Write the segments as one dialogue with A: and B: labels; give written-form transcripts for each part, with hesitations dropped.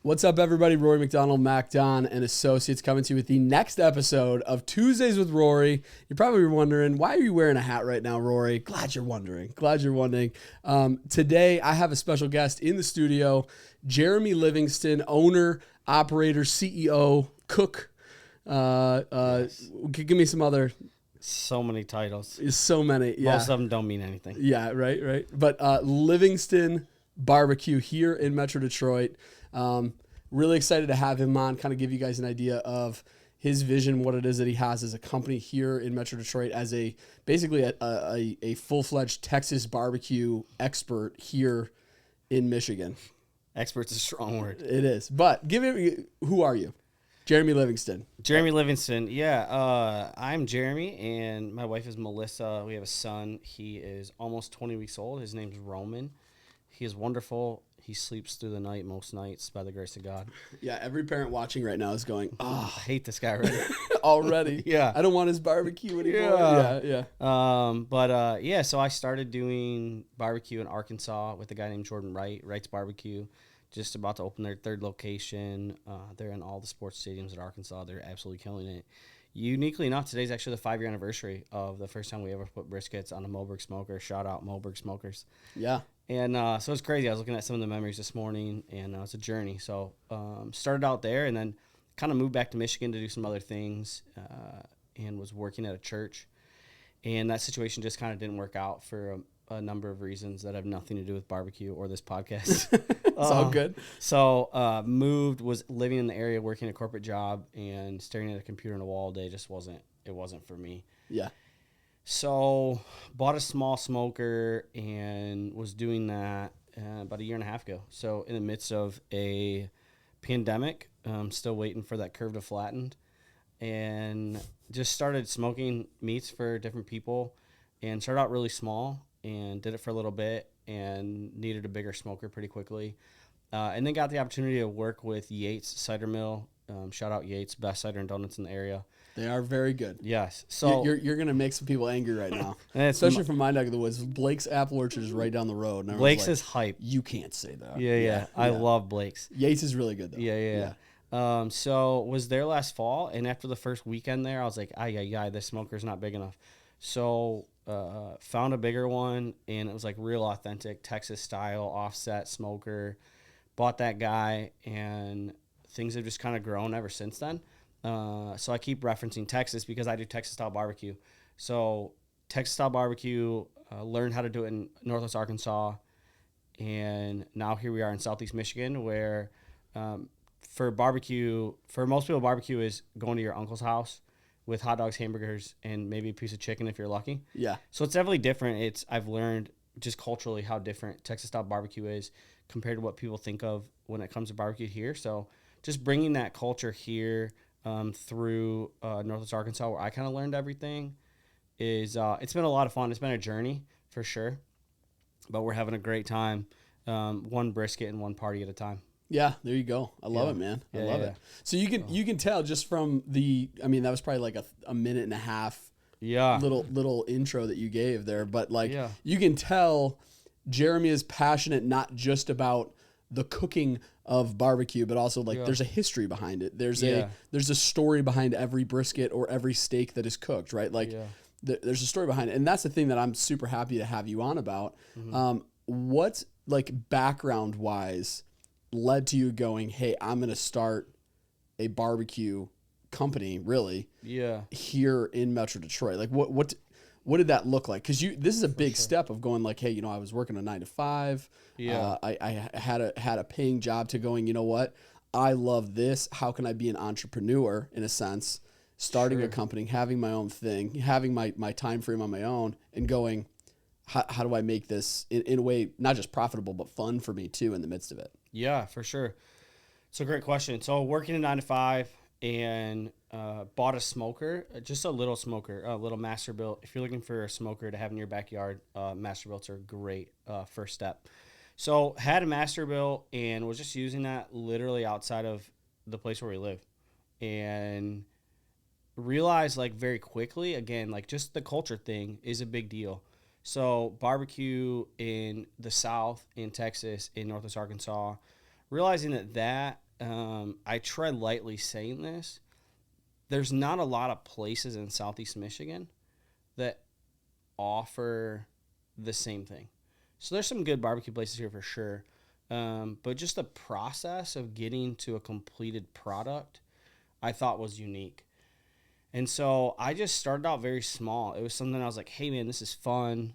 A: What's up, everybody? Rory McDonald, MacDon and Associates coming to you with the next episode of Tuesdays with Rory. You're probably wondering, why are you wearing a hat right now, Rory? Glad you're wondering. Today, I have a special guest in the studio, Jeremy Livingston, owner, operator, CEO, cook. Yes. Give me some other...
B: So many titles.
A: So many, yeah.
B: Most of them don't mean anything.
A: Yeah, right. But Livingston Barbecue here in Metro Detroit. Really excited to have him on, kind of give you guys an idea of his vision, what it is that he has as a company here in Metro Detroit, as basically a full-fledged Texas barbecue expert here in Michigan.
B: Expert's a strong word.
A: It is. But who are you? Jeremy Livingston.
B: Jeremy Livingston. Yeah, I'm Jeremy, and my wife is Melissa. We have a son. He is almost 20 weeks old. His name's Roman. He is wonderful. He sleeps through the night most nights by the grace of God.
A: Yeah, every parent watching right now is going,
B: I hate this guy already.
A: Already?
B: Yeah.
A: I don't want his barbecue anymore.
B: Yeah. So I started doing barbecue in Arkansas with a guy named Jordan Wright's Barbecue. Just about to open their third location. They're in all the sports stadiums at Arkansas. They're absolutely killing it. Uniquely enough, today's actually the 5-year anniversary of the first time we ever put briskets on a Moberg smoker. Shout out Moberg Smokers.
A: Yeah.
B: And so it's crazy. I was looking at some of the memories this morning, and it's a journey. So started out there and then kind of moved back to Michigan to do some other things and was working at a church. And that situation just kind of didn't work out for a number of reasons that have nothing to do with barbecue or this podcast.
A: It's all good.
B: So was living in the area, working a corporate job, and staring at a computer on a wall all day just wasn't for me.
A: Yeah.
B: So bought a small smoker and was doing that about a year and a half ago. So in the midst of a pandemic, still waiting for that curve to flatten, and just started smoking meats for different people and started out really small and did it for a little bit and needed a bigger smoker pretty quickly. And then got the opportunity to work with Yates Cider Mill. Shout out Yates, best cider and donuts in the area.
A: They are very good.
B: Yes. So
A: you're gonna make some people angry right now, especially from my neck of the woods. Blake's Apple Orchard is right down the road. And
B: Blake's is hype.
A: You can't say that.
B: Yeah. I love Blake's.
A: Yates is really good though.
B: Yeah. So was there last fall, and after the first weekend there, I was like, this smoker's not big enough. So found a bigger one, and it was like real authentic Texas style offset smoker. Bought that guy, and things have just kind of grown ever since then. So I keep referencing Texas because I do Texas-style barbecue. So Texas-style barbecue, learned how to do it in Northwest Arkansas, and now here we are in Southeast Michigan where for most people, barbecue is going to your uncle's house with hot dogs, hamburgers, and maybe a piece of chicken if you're lucky.
A: Yeah.
B: So it's definitely different. I've learned just culturally how different Texas-style barbecue is compared to what people think of when it comes to barbecue here. So just bringing that culture here through Northwest Arkansas, where I kind of learned everything, is it's been a lot of fun. It's been a journey for sure, but we're having a great time, one brisket and one party at a time.
A: Yeah, there you go. I love it, man. I love it. So you can tell just from that was probably like a minute and a half little intro that you gave there, but you can tell Jeremy is passionate not just about the cooking of barbecue, but also there's a history behind it. There's a story behind every brisket or every steak that is cooked, right? There's a story behind it, and that's the thing that I'm super happy to have you on about. Mm-hmm. What background wise led to you going, hey, I'm going to start a barbecue company, really? Yeah. Here in Metro Detroit. What did that look like? Because this is a big step of going hey, I was working a 9 to 5. Yeah. I had a paying job to going, you know what? I love this. How can I be an entrepreneur in a sense? Starting a company, having my own thing, having my time frame on my own, and going, how do I make this in a way not just profitable but fun for me too in the midst of it?
B: Yeah, for sure. It's a great question. So working a 9 to 5 and bought a smoker, just a little smoker, a little Masterbuilt. If you're looking for a smoker to have in your backyard, Masterbuilts are a great first step. So had a Masterbuilt and was just using that literally outside of the place where we live, and realized very quickly, again, just the culture thing is a big deal. So barbecue in the South, in Texas, in Northwest Arkansas, realizing that I tread lightly saying this. There's not a lot of places in Southeast Michigan that offer the same thing. So there's some good barbecue places here for sure. But just the process of getting to a completed product, I thought was unique. And so I just started out very small. It was something I was like, hey, man, this is fun.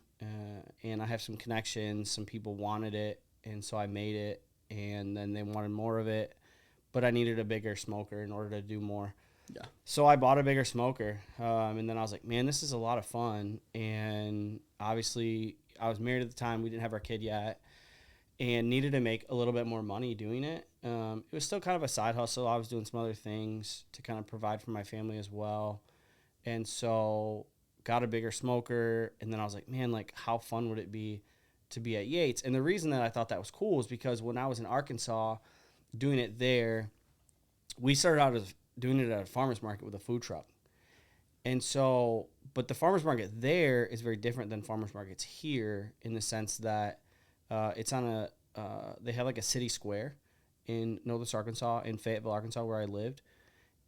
B: And I have some connections. Some people wanted it. And so I made it. And then they wanted more of it. But I needed a bigger smoker in order to do more.
A: Yeah.
B: So I bought a bigger smoker. And then I was like, man, this is a lot of fun. And obviously, I was married at the time. We didn't have our kid yet. And needed to make a little bit more money doing it. It was still kind of a side hustle. I was doing some other things to kind of provide for my family as well. And so got a bigger smoker. And then I was like, man, like how fun would it be to be at Yates? And the reason that I thought that was cool was because when I was in Arkansas doing it there, we started out as doing it at a farmer's market with a food truck. And so, but the farmer's market there is very different than farmer's markets here in the sense that it's on they have like a city square in Northwest Arkansas, in Fayetteville, Arkansas, where I lived.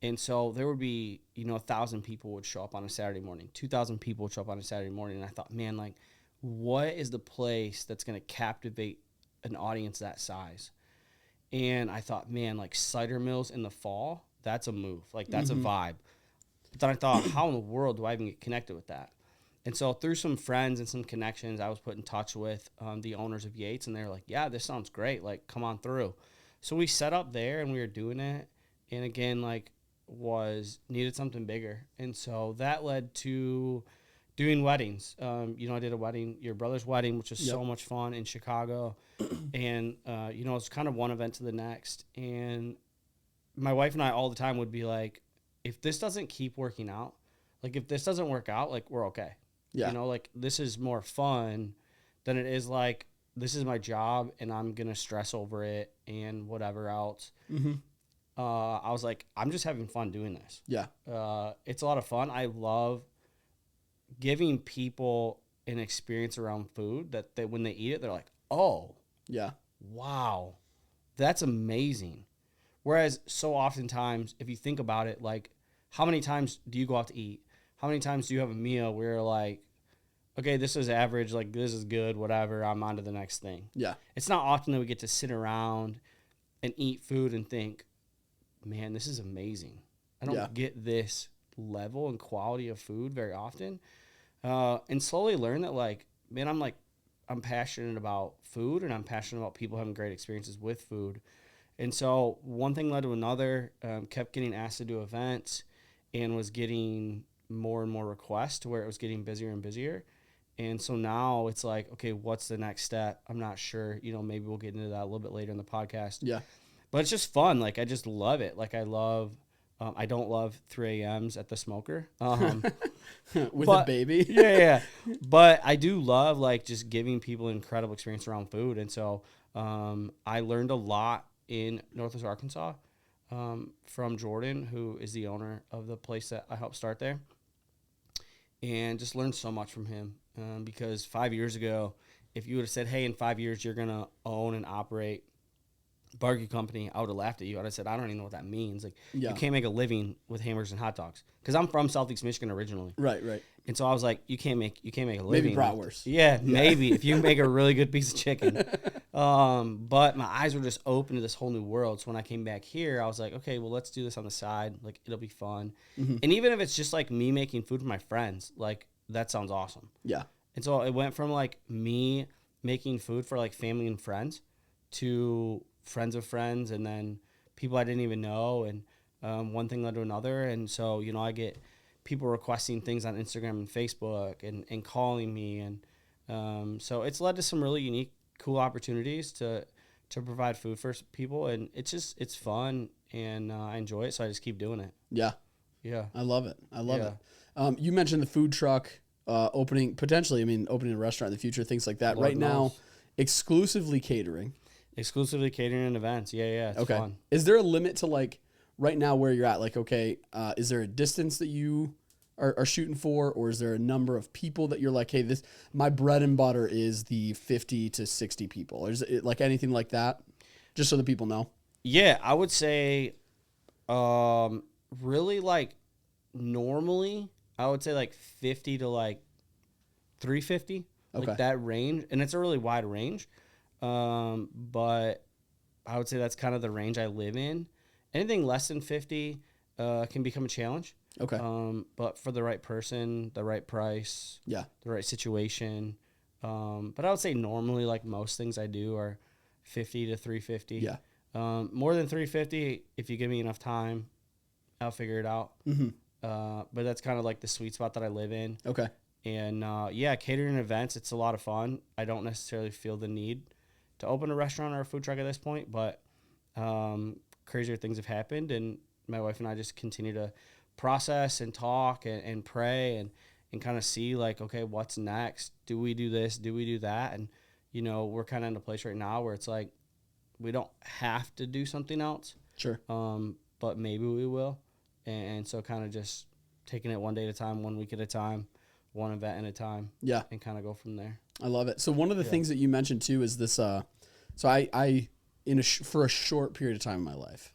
B: And so there would be, 1,000 people would show up on a Saturday morning, 2,000 people would show up on a Saturday morning. And I thought, man, like, what is the place that's going to captivate an audience that size? And I thought, man, like cider mills in the fall, that's a move. Like, that's a vibe. But then I thought, how in the world do I even get connected with that? And so through some friends and some connections, I was put in touch with the owners of Yates, and they were like, yeah, this sounds great. Like, come on through. So we set up there, and we were doing it. And again, like, needed something bigger. And so that led to doing weddings. I did a wedding, your brother's wedding, which was so much fun in Chicago. And, it's kind of one event to the next. And my wife and I all the time would be like, if this doesn't keep working out, like if this doesn't work out, like we're okay. Yeah. Like this is more fun than it is like, this is my job and I'm going to stress over it and whatever else. Mm-hmm. I was like, I'm just having fun doing this. Yeah. It's a lot of fun. I love giving people an experience around food that when they eat it, they're like, oh, yeah, wow, that's amazing. Whereas so oftentimes, if you think about it, like how many times do you go out to eat? How many times do you have a meal where you're like, okay, this is average, like this is good, whatever, I'm on to the next thing. Yeah. It's not often that we get to sit around and eat food and think, man, this is amazing. I don't get this level and quality of food very often. And slowly learn that, like, man, I'm passionate about food and I'm passionate about people having great experiences with food. And so one thing led to another, kept getting asked to do events and was getting more and more requests to where it was getting busier and busier. And so now it's like, okay, what's the next step? I'm not sure. Maybe we'll get into that a little bit later in the podcast. Yeah. But it's just fun. Like, I just love it. Like, I don't love 3 a.m.s at the smoker.
A: With a baby.
B: Yeah. But I do love, like, just giving people an incredible experience around food. And so I learned a lot in Northwest Arkansas from Jordan, who is the owner of the place that I helped start there. And just learned so much from him because 5 years ago, if you would have said, hey, in 5 years, you're going to own and operate a barbecue company, I would have laughed at you. I would have said, I don't even know what that means. Like, you can't make a living with hamburgers and hot dogs. Because I'm from Southeast Michigan originally. Right. And so I was like, you can't make a living.
A: Maybe bratwurst.
B: Yeah, maybe if you make a really good piece of chicken. But my eyes were just open to this whole new world. So when I came back here, I was like, okay, well, let's do this on the side. Like, it'll be fun. Mm-hmm. And even if it's just like me making food for my friends, like, that sounds awesome. Yeah. And so it went from like me making food for like family and friends to friends of friends, and then people I didn't even know, and one thing led to another. And so, I get people requesting things on Instagram and Facebook and calling me. And so it's led to some really unique, cool opportunities to provide food for people. And it's fun, and I enjoy it. So I just keep doing it.
A: Yeah. Yeah. I love it. it. You mentioned the food truck opening a restaurant in the future, things like that. Right now, exclusively catering.
B: Exclusively catering and events. Yeah. It's fun.
A: Is there a limit to, like, right now where you're at? Like, okay, is there a distance that you are shooting for, or is there a number of people that you're like, hey, my bread and butter is the 50 to 60 people? Or is it like anything like that? Just so the people know.
B: Yeah, I would say really like normally I would say like 50 to like 350, like that range. And it's a really wide range. But I would say that's kind of the range I live in. Anything less than 50 can become a challenge.
A: Okay.
B: But for the right person, the right price, the right situation. But I would say normally, like most things I do, are 50 to 350.
A: Yeah.
B: More than 350, if you give me enough time, I'll figure it out.
A: Mm-hmm.
B: But that's kind of like the sweet spot that I live in.
A: Okay.
B: And catering events, it's a lot of fun. I don't necessarily feel the need to open a restaurant or a food truck at this point, but crazier things have happened, and my wife and I just continue to process and talk and pray and kind of see like, okay, what's next? Do we do this? Do we do that? And, you know, we're kind of in a place right now where it's like, we don't have to do something else.
A: Sure.
B: But maybe we will. And so kind of just taking it one day at a time, 1 week at a time, one event at a time.
A: Yeah.
B: And kind of go from there.
A: I love it. So one of the things that you mentioned too is this, so I for a short period of time in my life,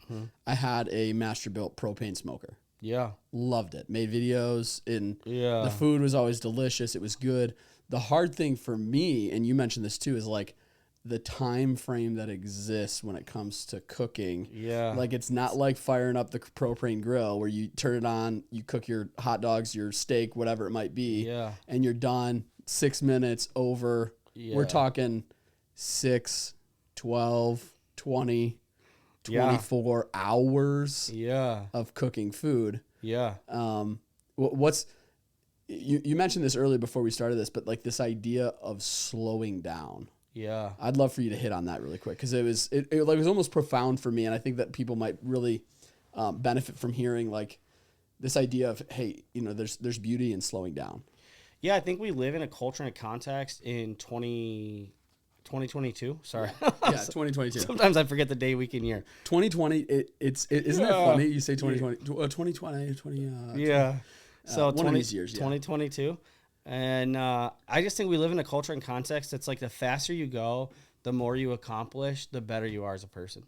A: I had a master built propane smoker.
B: Yeah.
A: Loved it. Made videos, and the food was always delicious. It was good. The hard thing for me, and you mentioned this too, is like the time frame that exists when it comes to cooking.
B: Yeah.
A: Like it's not like firing up the propane grill where you turn it on, you cook your hot dogs, your steak, whatever it might be, and you're done. 6 minutes over. Yeah. We're talking 6, 12, 20, 24 hours of cooking food.
B: Yeah.
A: What's you mentioned this earlier before we started this, but like this idea of slowing down.
B: Yeah.
A: I'd love for you to hit on that really quick, because it was almost profound for me, and I think that people might really benefit from hearing like this idea of, hey, you know, there's beauty in slowing down.
B: Yeah, I think we live in a culture and a context in 2022. Sorry.
A: Yeah, 2022.
B: Sometimes I forget the day, week, and year.
A: 2020, isn't it funny? You say 2020, 2020,
B: yeah. So
A: one of these years,
B: 2022. And I just think we live in a culture and context that's like the faster you go, the more you accomplish, the better you are as a person.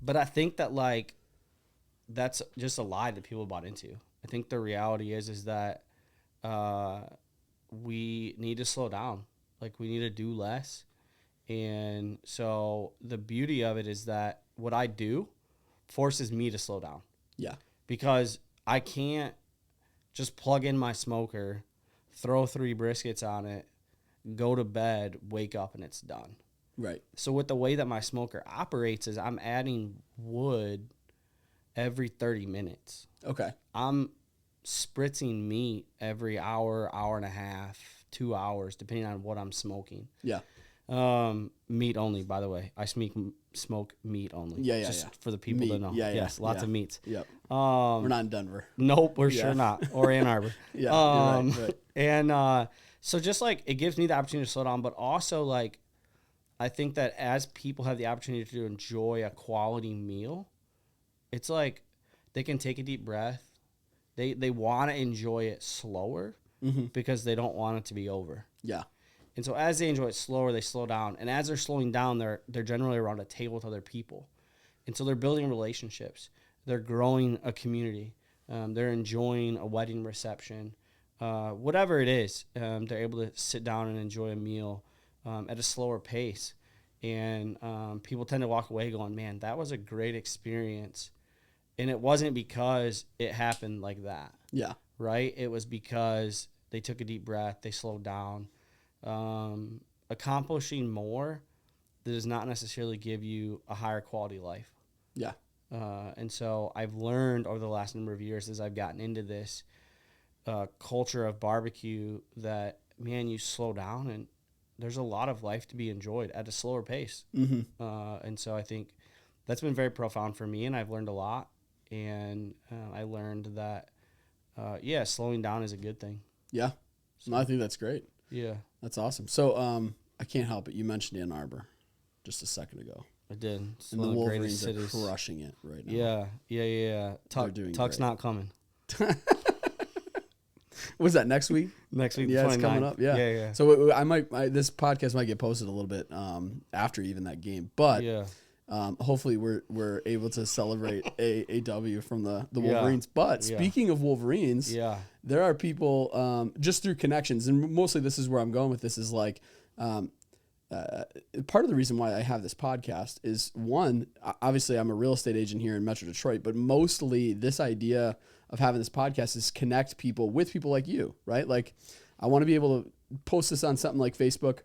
B: But I think that like that's just a lie that people bought into. I think the reality is that we need to slow down. Like we need to do less. And so the beauty of it is that what I do forces me to slow down.
A: Yeah.
B: Because I can't just plug in my smoker, throw 3 briskets on it, go to bed, wake up, and it's done.
A: Right.
B: So with the way that my smoker operates is I'm adding wood every 30 minutes.
A: Okay.
B: I'm spritzing meat every hour, hour and a half, 2 hours, depending on what I'm smoking.
A: Yeah.
B: Meat only, by the way. I smoke meat only.
A: Yeah,
B: just for the people to know.
A: Yeah,
B: yes, lots of meats.
A: Yep. We're not in Denver.
B: Nope, we're sure not. Or Ann Arbor.
A: Yeah. Right.
B: And so just like it gives me the opportunity to slow down, but also like I think that as people have the opportunity to enjoy a quality meal, it's like they can take a deep breath. They want to enjoy it slower because they don't want it to be over.
A: Yeah.
B: And so as they enjoy it slower, they slow down. And as they're slowing down, they're generally around a table with other people. And so they're building relationships. They're growing a community. They're enjoying a wedding reception. Whatever it is, they're able to sit down and enjoy a meal at a slower pace. And people tend to walk away going, man, that was a great experience. And it wasn't because it happened like that.
A: Yeah.
B: Right? It was because they took a deep breath. They slowed down. Accomplishing more does not necessarily give you a higher quality life.
A: Yeah.
B: And so I've learned over the last number of years as I've gotten into this culture of barbecue that, man, you slow down and there's a lot of life to be enjoyed at a slower pace. And so I think that's been very profound for me, and I've learned a lot. And I learned that, slowing down is a good thing.
A: Yeah. So, I think that's great.
B: Yeah.
A: That's awesome. So I can't help it. You mentioned Ann Arbor just a second ago.
B: I did. It's
A: and the Wolverines are crushing it right now.
B: Yeah. Tuck's not coming.
A: Was that next week?
B: Next week,
A: yeah,
B: 29th.
A: It's coming up. Yeah. So this podcast might get posted a little bit after even that game, but Hopefully we're able to celebrate a W from the Wolverines. But speaking of Wolverines, there are people just through connections, and mostly this is where I'm going with this, is like part of the reason why I have this podcast is, one, obviously I'm a real estate agent here in Metro Detroit, but mostly this idea of having this podcast is connect people with people like you, right? Like I want to be able to post this on something like Facebook,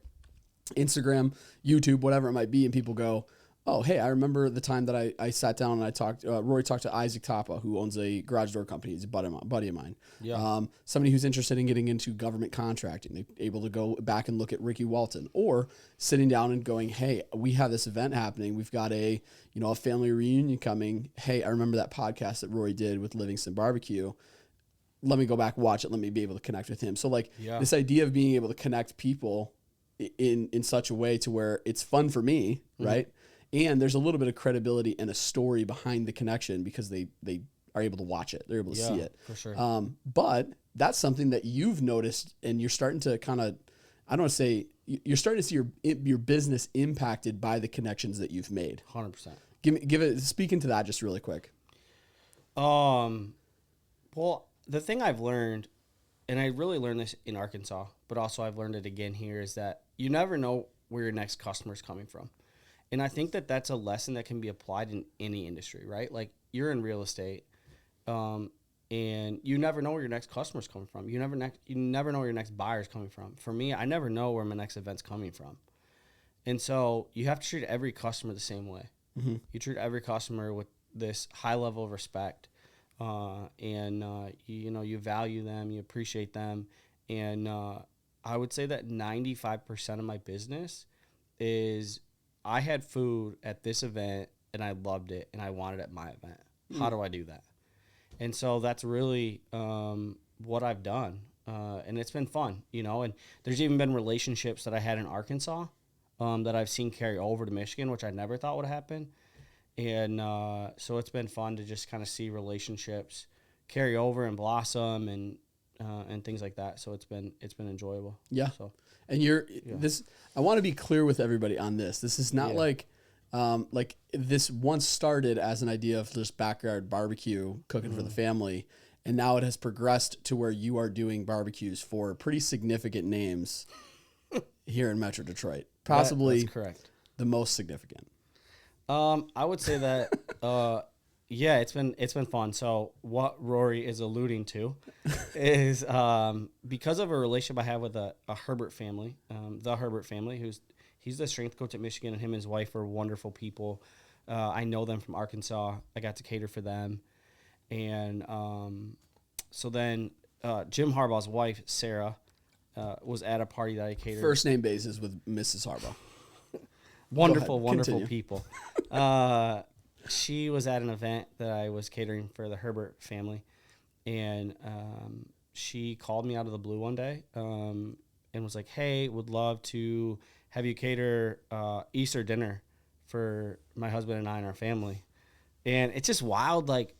A: Instagram, YouTube, whatever it might be, and people go, oh, hey, I remember the time that I sat down and I talked, Rory talked to Isaac Tapa, who owns a garage door company. He's a buddy of mine. Yeah. Somebody who's interested in getting into government contracting. They're able to go back and look at Ricky Walton, or sitting down and going, hey, we have this event happening. We've got a family reunion coming. Hey, I remember that podcast that Rory did with Livingston Barbecue. Let me go back, watch it. Let me be able to connect with him. So like this idea of being able to connect people in such a way to where it's fun for me, right? And there's a little bit of credibility and a story behind the connection because they are able to watch it. They're able to see it.
B: For sure.
A: But that's something that you've noticed, and you're starting to kind of, I don't want to say, you're starting to see your business impacted by the connections that you've made.
B: 100%.
A: Speak into that just really quick.
B: Well, the thing I've learned, and I really learned this in Arkansas, but also I've learned it again here, is that you never know where your next customer is coming from. And I think that that's a lesson that can be applied in any industry, right? Like you're in real estate, and you never know where your next customer's coming from. You never know where your next buyer's coming from. For me, I never know where my next event's coming from. And so you have to treat every customer the same way. Mm-hmm. You treat every customer with this high level of respect, and you value them, you appreciate them. And I would say that 95% of my business is, I had food at this event and I loved it and I wanted it at my event. How do I do that? And so that's really what I've done. And it's been fun, and there's even been relationships that I had in Arkansas that I've seen carry over to Michigan, which I never thought would happen. And so it's been fun to just kind of see relationships carry over and blossom and things like that. So it's been enjoyable.
A: Yeah.
B: So.
A: And I want to be clear with everybody on this. This is not like this once started as an idea of just backyard barbecue, cooking for the family. And now it has progressed to where you are doing barbecues for pretty significant names here in Metro Detroit. Possibly
B: that's correct.
A: The most significant.
B: I would say that, it's been fun. So what Rory is alluding to is because of a relationship I have with a Herbert family, the Herbert family, he's the strength coach at Michigan, and him and his wife are wonderful people. I know them from Arkansas. I got to cater for them. And so then Jim Harbaugh's wife, Sarah, was at a party that I catered.
A: First name basis with Mrs. Harbaugh.
B: Wonderful people. She was at an event that I was catering for the Herbert family, and she called me out of the blue one day and was like, hey, would love to have you cater Easter dinner for my husband and I and our family. And it's just wild. Like,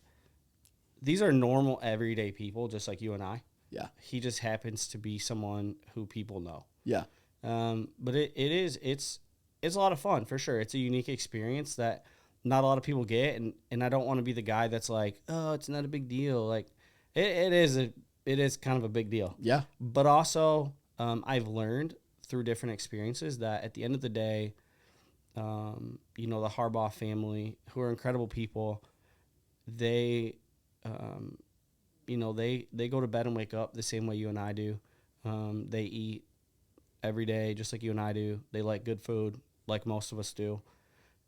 B: these are normal, everyday people, just like you and I.
A: Yeah.
B: He just happens to be someone who people know.
A: Yeah.
B: But it's a lot of fun, for sure. It's a unique experience that not a lot of people get, and I don't want to be the guy that's like, oh, it's not a big deal. Like, it is kind of a big deal.
A: Yeah.
B: But also, I've learned through different experiences that at the end of the day, the Harbaugh family, who are incredible people, they go to bed and wake up the same way you and I do. They eat every day just like you and I do. They like good food like most of us do.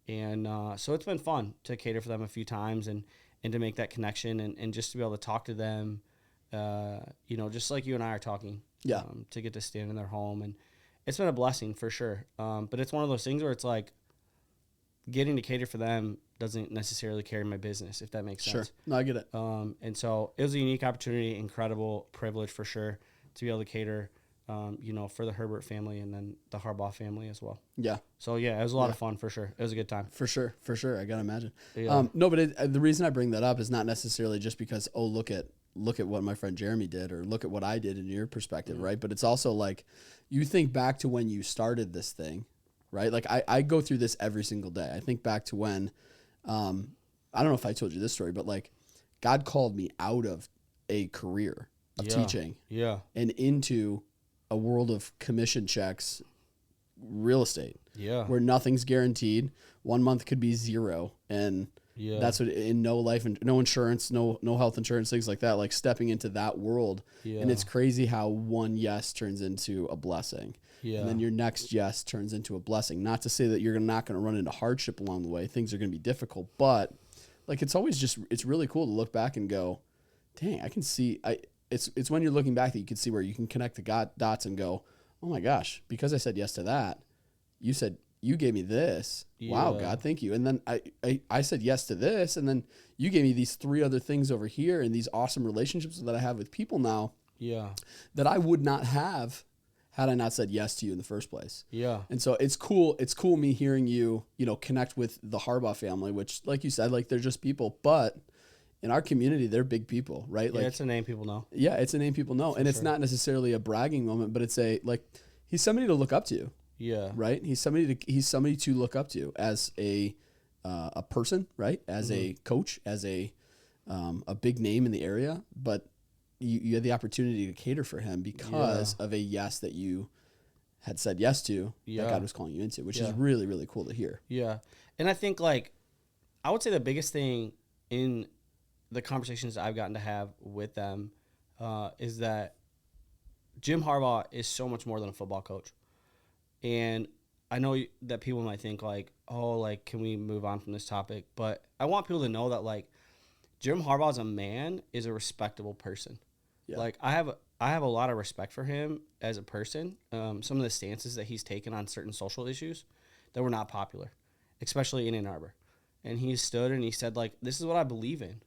B: And so it's been fun to cater for them a few times and to make that connection and just to be able to talk to them, just like you and I are talking.
A: Yeah.
B: To get to stand in their home. And it's been a blessing for sure. But it's one of those things where it's like getting to cater for them doesn't necessarily carry my business, if that makes sense.
A: Sure. No, I get it.
B: And so it was a unique opportunity, incredible privilege for sure to be able to cater for the Herbert family and then the Harbaugh family as well.
A: Yeah.
B: So, it was a lot of fun for sure. It was a good time.
A: For sure. I got to imagine.
B: Yeah.
A: No, but the reason I bring that up is not necessarily just because, oh, look at what my friend Jeremy did or look at what I did in your perspective, right? But it's also like you think back to when you started this thing, right? Like I go through this every single day. I think back to when, I don't know if I told you this story, but like God called me out of a career of teaching and into a world of commission checks, real estate, where nothing's guaranteed. 1 month could be zero. And that's what, in no life and no insurance, no health insurance, things like that, like stepping into that world. And it's crazy how one yes turns into a blessing. And then your next yes turns into a blessing. Not to say that you're not going to run into hardship along the way. Things are going to be difficult, but like, it's always just, it's really cool to look back and go, dang, I can see, it's when you're looking back that you can see where you can connect the dots and go, oh my gosh, because I said yes to that, you gave me this. Wow, God, thank you. And then I said yes to this, and then you gave me these 3 other things over here and these awesome relationships that I have with people now that I would not have had I not said yes to you in the first place. And so it's cool. It's cool me hearing you, connect with the Harbaugh family, which, like you said, like, they're just people, but in our community, they're big people, right?
B: Yeah,
A: like,
B: it's a name people know.
A: Yeah, it's a name people know. And it's not necessarily a bragging moment, but it's he's somebody to look up to.
B: Yeah.
A: Right? He's somebody to look up to as a person, right? As a coach, as a big name in the area, but you had the opportunity to cater for him because of a yes that you had said yes to that God was calling you into, which is really, really cool to hear.
B: Yeah. And I think, like, I would say the biggest thing in the conversations I've gotten to have with them is that Jim Harbaugh is so much more than a football coach. And I know that people might think, like, oh, like, can we move on from this topic? But I want people to know that, like, Jim Harbaugh as a man is a respectable person. Yeah. Like, I have a lot of respect for him as a person. Some of the stances that he's taken on certain social issues that were not popular, especially in Ann Arbor. And he stood and he said, like, this is what I believe in.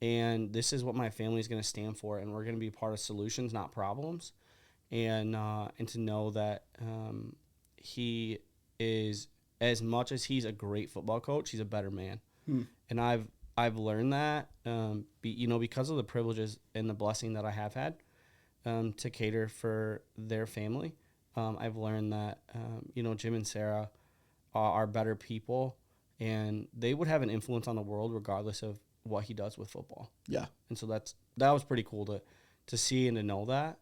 B: And this is what my family is going to stand for. And we're going to be part of solutions, not problems. And to know that he is, as much as he's a great football coach, he's a better man. And I've learned that, because of the privileges and the blessing that I have had to cater for their family. I've learned that, Jim and Sarah are better people, and they would have an influence on the world regardless of what he does with football. Yeah. And so that was pretty cool to see and to know that.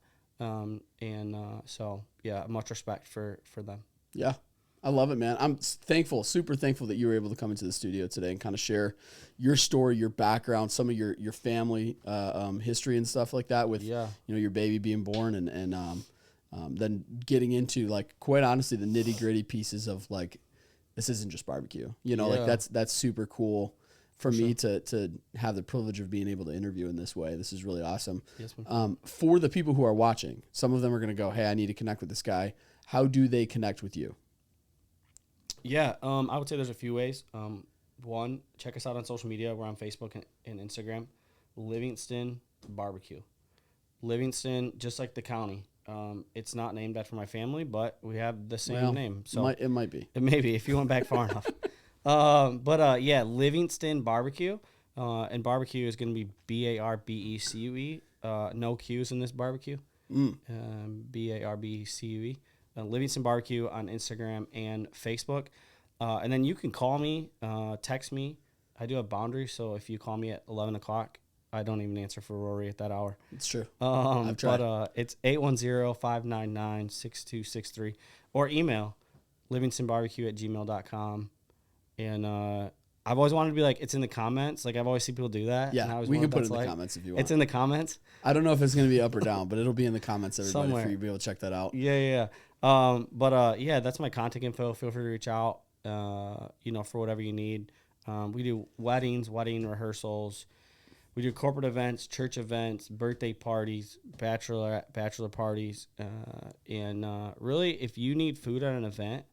B: So, much respect for them. Yeah.
A: I love it, man. I'm thankful, super thankful that you were able to come into the studio today and kind of share your story, your background, some of your family history and stuff like that with, your baby being born and then getting into, like, quite honestly, the nitty gritty pieces of, like, this isn't just barbecue, like that's super cool for me to have the privilege of being able to interview in this way. This is really awesome. Yes, for the people who are watching, some of them are going to go, hey, I need to connect with this guy. How do they connect with you?
B: Yeah, I would say there's a few ways. One, check us out on social media. We're on Facebook and Instagram. Livingston Barbecue. Livingston, just like the county. It's not named after my family, but we have the same name. So
A: it might be.
B: It may be if you went back far enough. Livingston Barbecue. And barbecue is going to be Barbecue. No Q's in this barbecue. Barbecue. Livingston Barbecue on Instagram and Facebook. And then you can call me, text me. I do have boundaries, so if you call me at 11 o'clock, I don't even answer for Rory at that hour.
A: It's true.
B: I've tried. But it's 810-599-6263. Or email livingstonbarbecue@gmail.com. And I've always wanted to be like, it's in the comments. Like, I've always seen people do that.
A: Yeah, we can put it in the comments if you want.
B: It's in the comments.
A: I don't know if it's going to be up or down, but it'll be in the comments, everybody, for you to be able to check that out.
B: Yeah. That's my contact info. Feel free to reach out, for whatever you need. We do weddings, wedding rehearsals. We do corporate events, church events, birthday parties, bachelor parties. Really, if you need food at an event,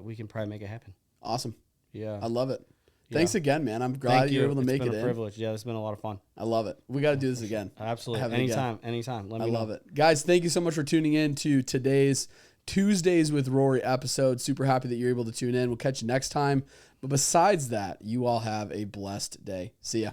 B: we can probably make it happen.
A: Awesome. Yeah. I love it. Thanks again, man. I'm glad you were able to make it in.
B: It's been a privilege. Yeah, it's been a lot of fun.
A: I love it. We got to do this again.
B: Absolutely. Anytime. Let me know.
A: I love it. Guys, thank you so much for tuning in to today's Tuesdays with Rory episode. Super happy that you're able to tune in. We'll catch you next time. But besides that, you all have a blessed day. See ya.